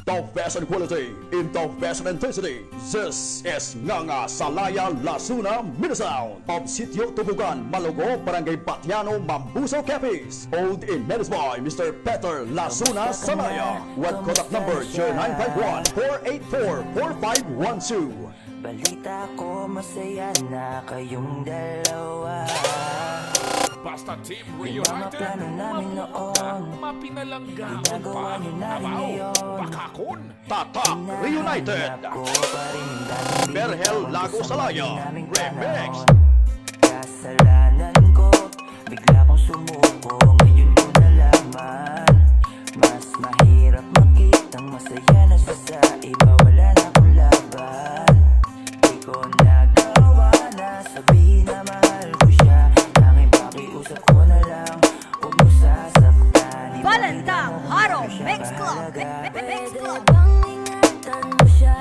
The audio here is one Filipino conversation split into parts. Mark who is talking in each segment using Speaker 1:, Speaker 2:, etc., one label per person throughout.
Speaker 1: The best in quality, in the best intensity. This is Nganga Salaya Lasuna Minisound of Sitio Tubugan, Malogo, Barangay Batiano, Mambuso, Capiz. Owned in Menace by Mr. Peter Lasuna Salaya. What contact number 0951-484-4512.
Speaker 2: Balita ko masaya na kayong dalawa.
Speaker 3: Basta Team
Speaker 2: Yung mga
Speaker 3: Reunited,
Speaker 2: plano namin noon,
Speaker 3: mapinalangga
Speaker 2: ginagawa
Speaker 3: pa,
Speaker 2: niyo na rin
Speaker 3: Davao,
Speaker 2: ngayon.
Speaker 3: Bakakon.
Speaker 1: Tatak Reunited.
Speaker 2: Hinahanap ko pa rin ang dating
Speaker 1: Berhel
Speaker 2: bibitaw
Speaker 1: Lago
Speaker 2: sa
Speaker 1: Salaya.
Speaker 2: muli naming
Speaker 1: Remix.
Speaker 2: panahon. Kasalanan ko, bigla kong sumuko, ngayon ko nalaman. Mas mahirap makitang masaya na siya sa iba, wala na akong laban. Di ko nagawa na sabihin na mahal ko siya, tanging pakiusap ko na lang, huwag mo sasaktan. Di
Speaker 4: Balantang
Speaker 2: makita mo
Speaker 4: Harong
Speaker 2: siya
Speaker 4: Mix Club.
Speaker 2: mahalaga.
Speaker 4: Mix Club.
Speaker 5: Bang ingatan mo siya,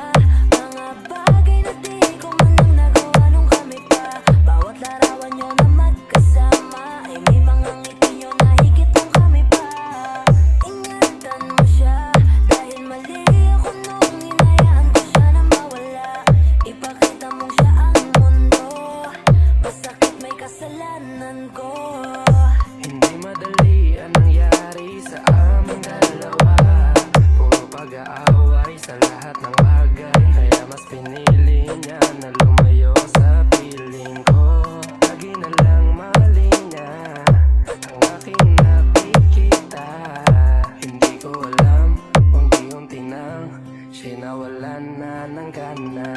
Speaker 5: mga bagay na di ko man lang nagawa nung kami pa. Bawat larawan nyo na magkasama, ay may mga ngiti nyo na higit nung kami pa. Ingatan mo siya, dahil mali ako nung hinayaan ko siya na mawala. Ipakita mong siya ang mundo, masakit may kasalanan ko.
Speaker 2: Hindi madali ang nangyari sa aming dalawa. Puro pag-aaway sa lahat ng bagay, kaya mas pinili niya na lumayo sa piling ko. Lagi na lang mali niya ang aking nakikita. Hindi ko alam, unti-unti nang sinawalan na ng gana.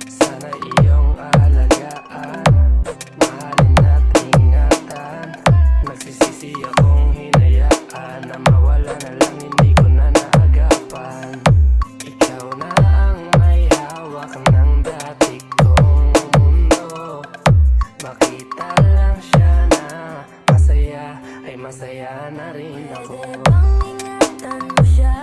Speaker 2: Sana iyong alagaan, mahalin at ingatan. Nagsisisi akong hinayaan na mawala na lang, hindi ko na naagapan. Ikaw na ang may hawak ng dati kong mundo. Makita lang siya na masaya, ay masaya na rin ako.
Speaker 5: Pwede bang ingatan mo siya,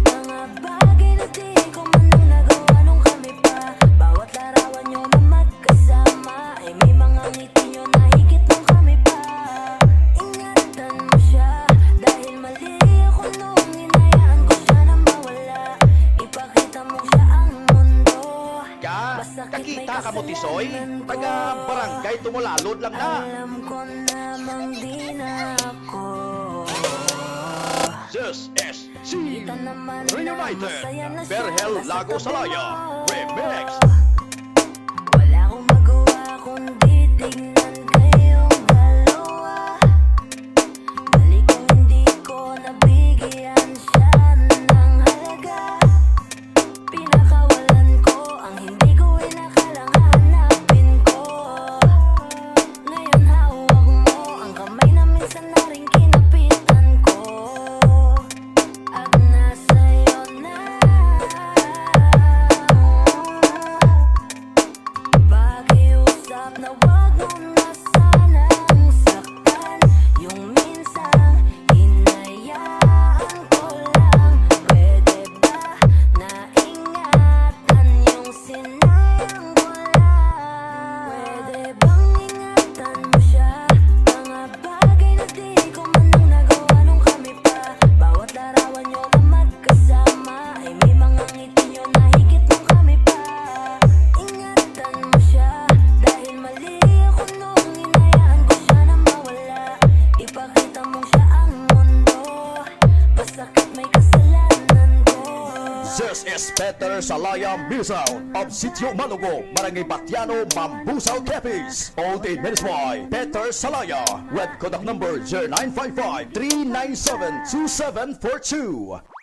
Speaker 5: mga bagay na di ko man lang nagawa nung kami pa. Bawat larawan nyo na magkasama, ay may mga ngiti nyo na higit nung kami pa. Ingatan mo siya, dahil mali ako nung hinayaan ko siya na mawala. Ipakita mo siya ang mundo,
Speaker 1: Kakita ka mo tisoy, taga barangay Tumulalod lang na.
Speaker 5: alam ko namang di na ako.
Speaker 1: This is Team
Speaker 5: Kita naman na
Speaker 1: Reunited.
Speaker 5: masaya na siya
Speaker 1: Berhel
Speaker 5: nasa
Speaker 1: Lago
Speaker 5: tabi
Speaker 1: Salaya.
Speaker 5: mo.
Speaker 1: Remix.
Speaker 5: Wala akong magawa kundi tignan kayong dalawa. Balik kung hindi ko nabigyan siya ng halaga. Pinakawalan ko ang hindi ko inakalang hahanapin ko. Ngayon hawak mo ang kamay na minsan na rin kinapitan ko. At nasa'yo na. Pakiusap na wag mo na sanang saktan. Yung minsan hinayaan ko lang. Pwede ba na ingatan yung sinayang ko lang? Pwede bang ingatan mo siya, mga bagay na di ko man lang nagawa nung kami pa. Bawat larawan nyo na magkasama, ay may mga ngiti nyo na higit nung kami pa. Ingatan mo siya, dahil mali ako nung hinayaan ko siya na mawala. Ipakita mong siya ang mundo, masakit may kasalanan ko.
Speaker 1: This is Peter Salaya Minisound of Sitio Malogo, Barangay Batiano, Mambuso, Capiz. Owned in Menace by Peter Salaya. Red contact number 0955-397-2742.